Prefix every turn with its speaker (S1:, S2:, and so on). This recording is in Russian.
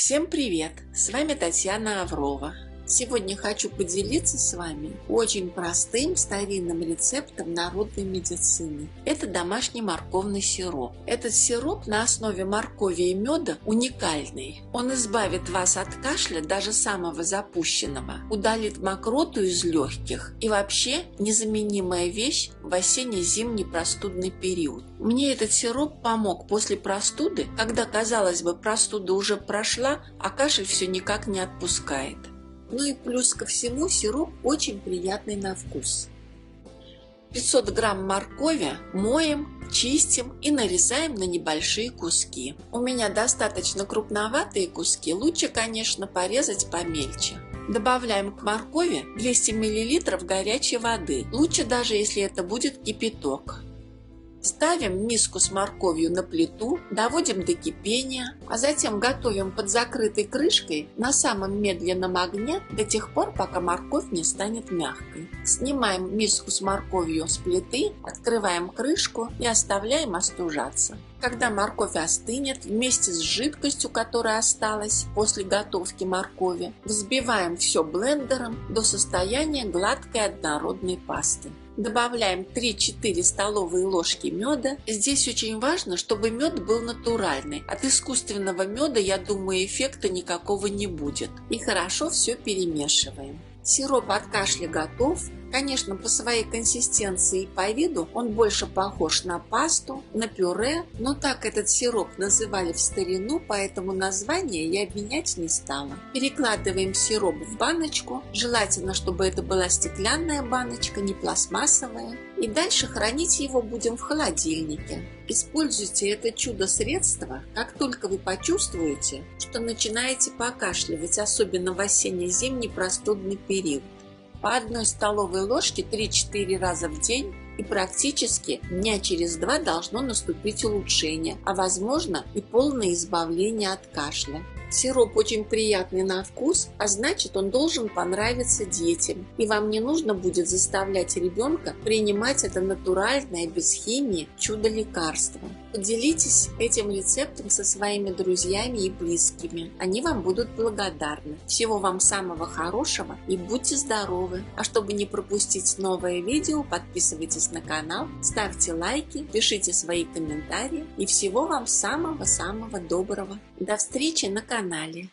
S1: Всем привет! С вами Татьяна Аврова. Сегодня хочу поделиться с вами очень простым старинным рецептом народной медицины. Это домашний морковный сироп. Этот сироп на основе моркови и меда уникальный. Он избавит вас от кашля, даже самого запущенного, удалит мокроту из легких и вообще незаменимая вещь в осенне-зимний простудный период. Мне этот сироп помог после простуды, когда, казалось бы, простуда уже прошла, а кашель все никак не отпускает. Ну и плюс ко всему сироп очень приятный на вкус. 500 грамм моркови моем, чистим и нарезаем на небольшие куски. У меня достаточно крупноватые куски, лучше, конечно, порезать помельче. Добавляем к моркови 200 мл горячей воды, лучше даже если это будет кипяток. Ставим миску с морковью на плиту, доводим до кипения, а затем готовим под закрытой крышкой на самом медленном огне до тех пор, пока морковь не станет мягкой. Снимаем миску с морковью с плиты, открываем крышку и оставляем остужаться. Когда морковь остынет, вместе с жидкостью, которая осталась после готовки моркови, взбиваем все блендером до состояния гладкой однородной пасты. Добавляем 3-4 столовые ложки меда. Здесь очень важно, чтобы мед был натуральный. От искусственного меда, я думаю, эффекта никакого не будет. И хорошо все перемешиваем. Сироп от кашля готов. Конечно, по своей консистенции и по виду он больше похож на пасту, на пюре, но так этот сироп называли в старину, поэтому название я менять не стала. Перекладываем сироп в баночку, желательно, чтобы это была стеклянная баночка, не пластмассовая. И дальше хранить его будем в холодильнике. Используйте это чудо-средство, как только вы почувствуете, что начинаете покашливать, особенно в осенне-зимний простудный период. По 1 столовой ложке 3-4 раза в день, и практически дня через 2 должно наступить улучшение, а возможно и полное избавление от кашля. Сироп очень приятный на вкус, а значит, он должен понравиться детям. И вам не нужно будет заставлять ребенка принимать это натуральное, без химии, чудо-лекарство. Поделитесь этим рецептом со своими друзьями и близкими. Они вам будут благодарны. Всего вам самого хорошего и будьте здоровы! А чтобы не пропустить новое видео, подписывайтесь на канал, ставьте лайки, пишите свои комментарии и всего вам самого-самого доброго. До встречи на канале!